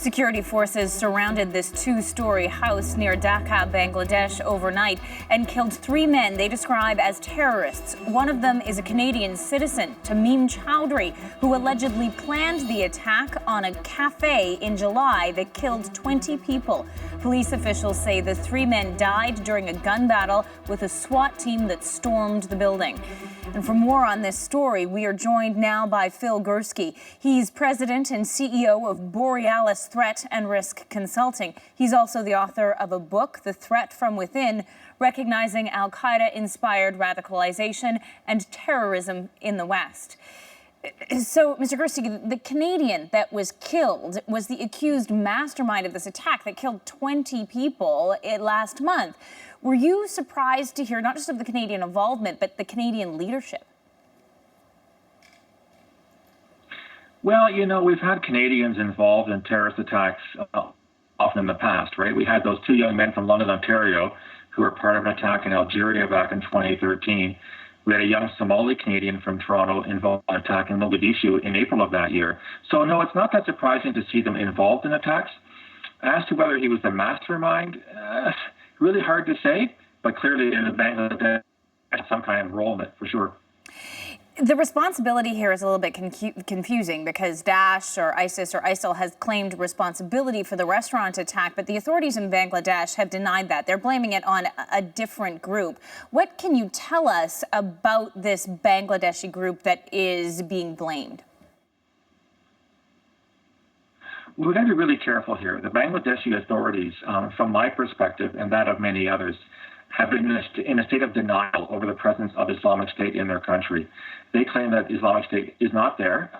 Security forces surrounded this two-story house near Dhaka, Bangladesh overnight and killed 3 men they describe as terrorists. One of them is a Canadian citizen, Tamim Chowdhury, who allegedly planned the attack on a cafe in July that killed 20 people. Police officials say the 3 men died during a gun battle with a SWAT team that stormed the building. And for more on this story, we are joined now by Phil Gurski. He's president and CEO of Borealis Threat and Risk Consulting. He's also the author of a book, The Threat from Within, Recognizing Al-Qaeda-Inspired Radicalization and Terrorism in the West. So, Mr. Gurski, the Canadian that was killed was the accused mastermind of this attack that killed 20 people last month. Were you surprised to hear not just of the Canadian involvement, but the Canadian leadership? Well, you know, we've had Canadians involved in terrorist attacks often in the past, right? We had those 2 young men from London, Ontario, who were part of an attack in Algeria back in 2013. We had a young Somali Canadian from Toronto involved in an attack in Mogadishu in April of that year. So, no, it's not that surprising to see them involved in attacks. As to whether he was the mastermind, really hard to say, but clearly in Bangladesh had some kind of role in it, for sure. The responsibility here is a little bit confusing because Daesh or ISIS or ISIL has claimed responsibility for the restaurant attack, but the authorities in Bangladesh have denied that. They're blaming it on a different group. What can you tell us about this Bangladeshi group that is being blamed? We've got to be really careful here. The Bangladeshi authorities, from my perspective and that of many others, have been in a state of denial over the presence of Islamic State in their country. They claim that Islamic State is not there.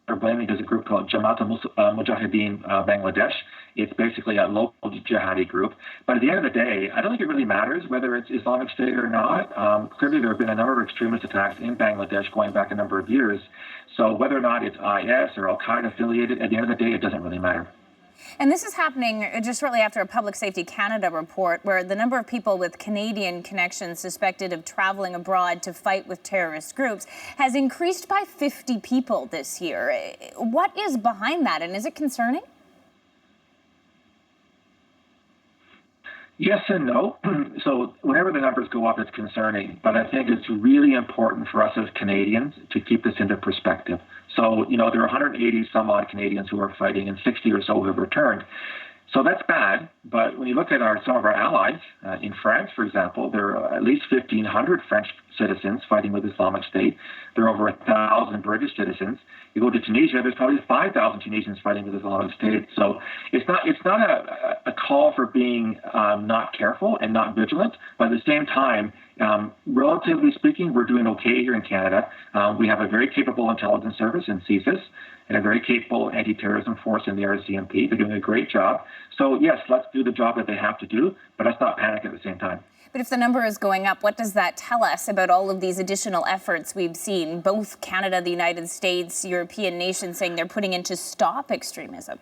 They're blaming it as a group called Jamaat al-Mujahideen Bangladesh. It's basically a local jihadi group. But at the end of the day, I don't think it really matters whether it's Islamic State or not. Clearly, there have been a number of extremist attacks in Bangladesh going back a number of years. So whether or not it's IS or Al-Qaeda affiliated, at the end of the day, it doesn't really matter. And this is happening just shortly after a Public Safety Canada report where the number of people with Canadian connections suspected of traveling abroad to fight with terrorist groups has increased by 50 people this year. What is behind that, and is it concerning? Yes and no. So whenever the numbers go up, it's concerning. But I think it's really important for us as Canadians to keep this into perspective. So, you know, there are 180 some odd Canadians who are fighting and 60 or so who have returned. So that's bad. But when you look at some of our allies, in France, for example, there are at least 1,500 French citizens fighting with Islamic State. There are over 1,000 British citizens. You go to Tunisia, there's probably 5,000 Tunisians fighting with Islamic State. So it's not a call for being not careful and not vigilant. But at the same time, relatively speaking, we're doing okay here in Canada. We have a very capable intelligence service in CSIS and a very capable anti-terrorism force in the RCMP. They're doing a great job. So yes, let's do the job that they have to do, but let's not panic at the same time. But if the number is going up, what does that tell us about all of these additional efforts we've seen, both Canada, the United States, European nations saying they're putting in to stop extremism?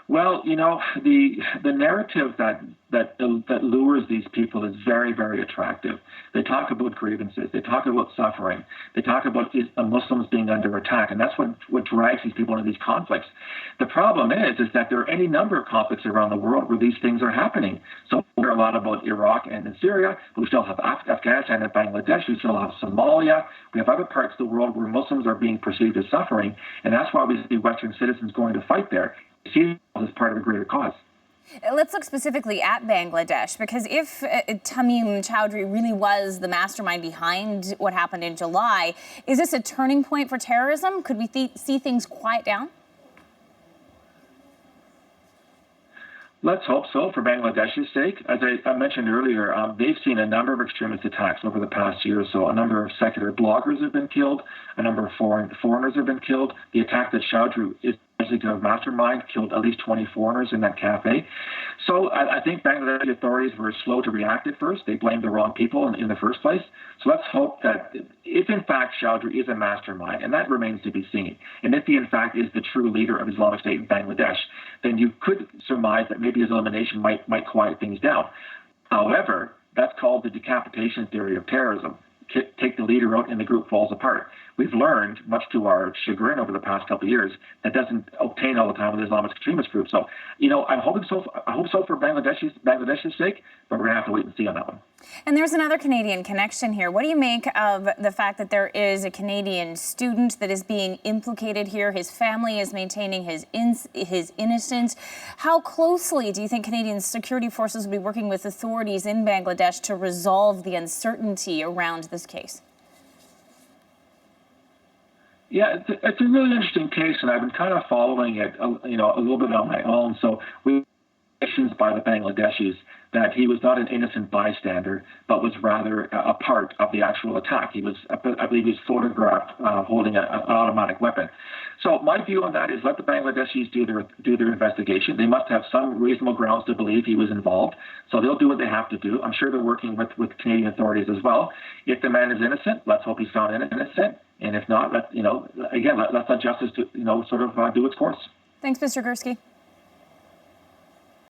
Well, you know, the narrative that lures these people is very, very attractive. They talk about grievances. They talk about suffering. They talk about Muslims being under attack, and that's what drives these people into these conflicts. The problem is that there are any number of conflicts around the world where these things are happening. So we hear a lot about Iraq and in Syria. We still have Afghanistan and Bangladesh. We still have Somalia. We have other parts of the world where Muslims are being perceived as suffering, and that's why we see Western citizens going to fight there. See it as part of a greater cause. Let's look specifically at Bangladesh, because if Tamim Chowdhury really was the mastermind behind what happened in July, is this a turning point for terrorism? Could we see things quiet down? Let's hope so, for Bangladesh's sake. As I mentioned earlier, they've seen a number of extremist attacks over the past year or so. A number of secular bloggers have been killed. A number of foreigners have been killed. The attack that Chowdhury is a mastermind killed at least 20 foreigners in that cafe. So I think Bangladesh authorities were slow to react at first. They blamed the wrong people in the first place. So let's hope that if in fact Chowdhury is a mastermind, and that remains to be seen, and if he in fact is the true leader of Islamic State in Bangladesh, then you could surmise that maybe his elimination might quiet things down. However, that's called the decapitation theory of terrorism. Take the leader out and the group falls apart. we've learned, much to our chagrin over the past couple of years, that doesn't obtain all the time with Islamist extremist groups. So, I'm hoping so. I hope so for Bangladesh's sake, but we're going to have to wait and see on that one. And there's another Canadian connection here. What do you make of the fact that there is a Canadian student that is being implicated here? His family is maintaining his innocence. How closely do you think Canadian security forces will be working with authorities in Bangladesh to resolve the uncertainty around this case? Yeah, it's a really interesting case, and I've been kind of following it, a little bit on my own. So we by the Bangladeshis that he was not an innocent bystander, but was rather a part of the actual attack. I believe he was photographed holding an automatic weapon. So my view on that is let the Bangladeshis do their investigation. They must have some reasonable grounds to believe he was involved, so they'll do what they have to do. I'm sure they're working with Canadian authorities as well. If the man is innocent, let's hope he's found innocent, and if not, let's let justice do its course. Thanks, Mr. Gurski.